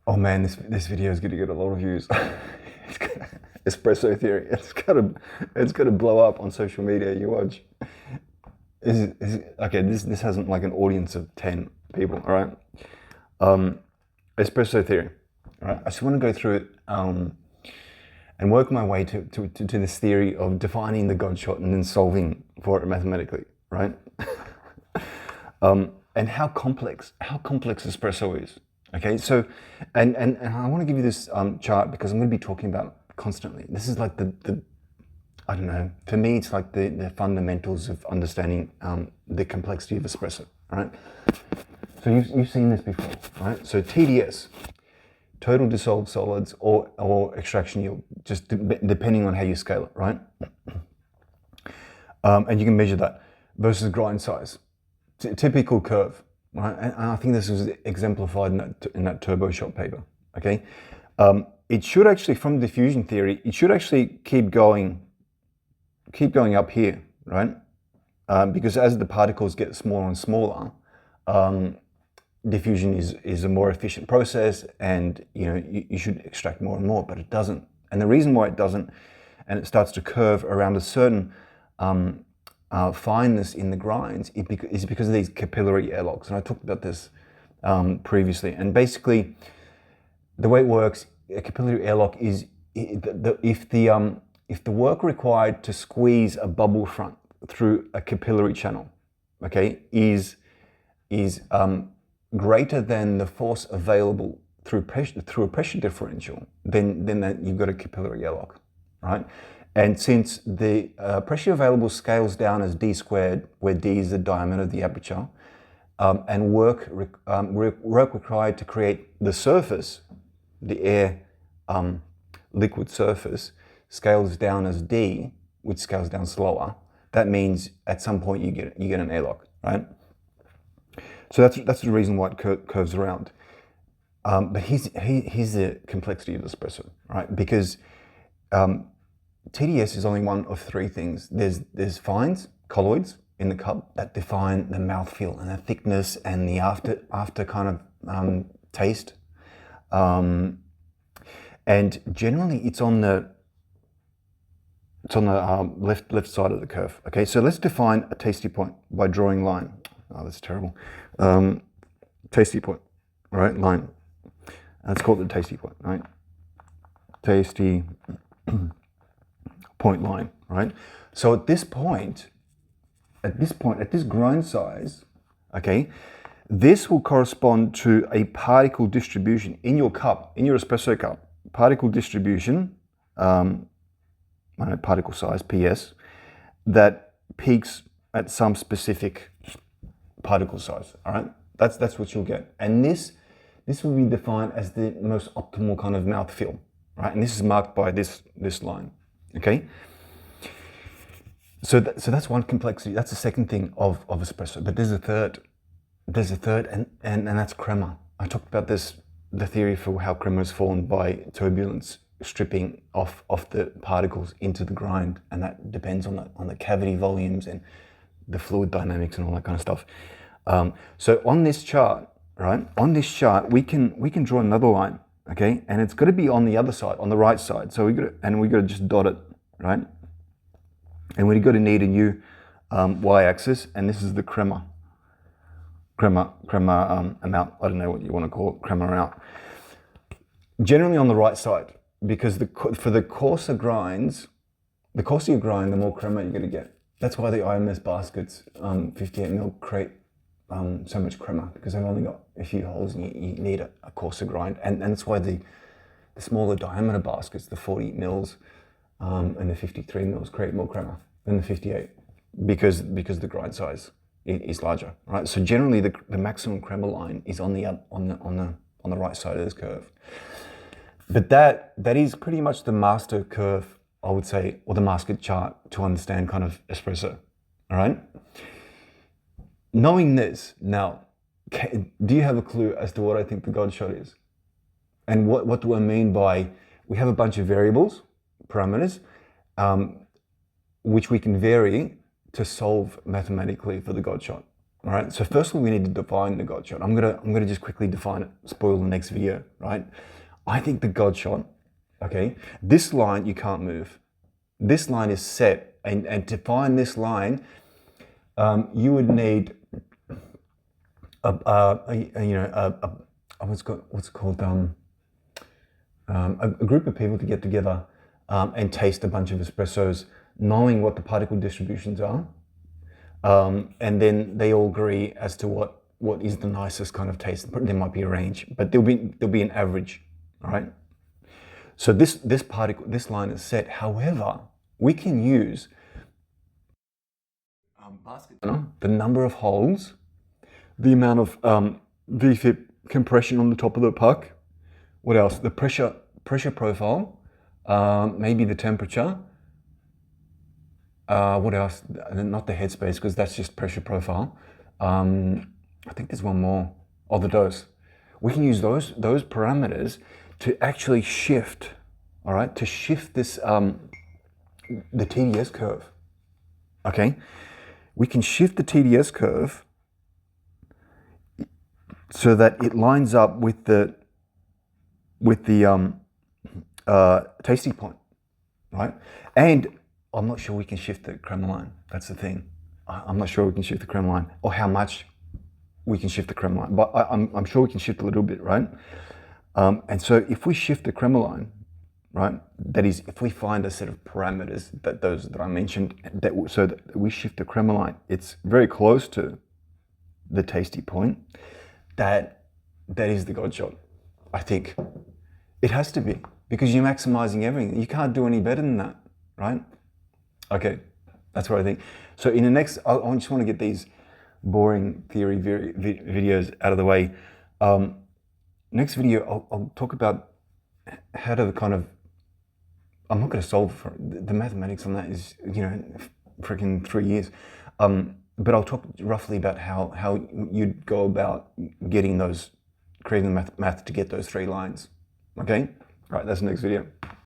Oh man, this video is going to get a lot of views. Espresso theory. It's gonna blow up on social media. You watch. Okay? This hasn't like an audience of 10 people. All right. Espresso theory. All right. I just want to go through it and work my way to this theory of defining the God shot and then solving for it mathematically. Right. And how complex espresso is. Okay, so, and I want to give you this chart because I'm going to be talking about it constantly. This is like the I don't know, for me it's like the fundamentals of understanding the complexity of espresso, right? So you've seen this before, right? So TDS, total dissolved solids or extraction yield, just depending on how you scale it, right? And you can measure that versus grind size. Typical curve, right? And I think this was exemplified in that turbo shot paper. Okay, it should actually, from diffusion theory, it should actually keep going up here, right? Because as the particles get smaller and smaller, diffusion is a more efficient process, and you should extract more and more, but it doesn't. And the reason why it doesn't, and it starts to curve around a certain fineness in the grinds, is because of these capillary airlocks. And I talked about this previously. And basically, the way it works, a capillary airlock is if the work required to squeeze a bubble front through a capillary channel, okay, is greater than the force available through a pressure differential, then you've got a capillary airlock, right? And since the pressure available scales down as d squared, where d is the diameter of the aperture, and work required to create the surface, the air liquid surface, scales down as d, which scales down slower, that means at some point you get an airlock, right? So that's the reason why it curves around. But here's the complexity of espresso, right? Because TDS is only one of three things. There's fines, colloids in the cup that define the mouthfeel and the thickness and the after kind of taste. And generally it's on the left side of the curve. Okay, so let's define a tasty point by drawing line. Oh, that's terrible. Tasty point, all right, line. Let's call it the tasty point, right? Tasty point line, right? So at this grind size, okay, this will correspond to a particle distribution in your cup, in your espresso cup. Particle distribution, particle size, PS, that peaks at some specific particle size, all right? That's what you'll get. And this will be defined as the most optimal kind of mouthfeel, right? And this is marked by this line. Okay, so that's one complexity. That's the second thing of espresso. But there's a third, and that's crema. I talked about this, the theory for how crema is formed by turbulence stripping off the particles into the grind, and that depends on the cavity volumes and the fluid dynamics and all that kind of stuff. So on this chart, right? On this chart, we can draw another line. Okay, and it's got to be on the other side, on the right side. So we got to just dot it, right? And we've got to need a new y-axis, and this is the crema amount. I don't know what you want to call it, crema amount. Generally on the right side, because for the coarser grinds, the coarser you grind, the more crema you're going to get. That's why the IMS baskets, 58 mil, create so much crema, because they've only got a few holes and you need a coarser grind, and that's why the smaller diameter baskets, the 40 mils and the 53 mils, create more crema than the 58, because the grind size is larger, right? So generally the maximum crema line is on the right side of this curve. But that is pretty much the master curve, I would say, or the master chart to understand kind of espresso, all right? Knowing this now, do you have a clue as to what I think the God shot is? And what do I mean by, we have a bunch of variables, parameters, which we can vary to solve mathematically for the God shot. All right. So first of all, we need to define the God shot. I'm gonna just quickly define it. Spoil the next video, right? I think the God shot. Okay. This line you can't move. This line is set, and to find this line, you would need what's it called a group of people to get together and taste a bunch of espressos, knowing what the particle distributions are, and then they all agree as to what is the nicest kind of taste. There might be a range, but there'll be an average. All right. So this line is set. However, we can use the number of holes, the amount of VFIP compression on the top of the puck. What else? The pressure profile, maybe the temperature. What else? Not the headspace, because that's just pressure profile. I think there's one more. Oh, the dose. We can use those parameters to actually shift. All right, to shift this the TDS curve. Okay, we can shift the TDS curve so that it lines up with the tasting point, right? And I'm not sure we can shift the crema line. That's the thing. I'm not sure we can shift the crema line, or how much we can shift the crema line. But I'm sure we can shift a little bit, right? And so if we shift the crema line, right? That is, if we find a set of parameters that I mentioned, so that we shift the crema line, it's very close to the tasty point. That is the God shot. I think it has to be, because you're maximizing everything. You can't do any better than that, right? Okay, that's what I think. So in the next, I just want to get these boring theory videos out of the way. Next video, I'll talk about how to kind of, I'm not going to solve for the mathematics on that is, freaking 3 years. But I'll talk roughly about how you'd go about getting creating the math to get those 3 lines. Okay? All right, that's the next video.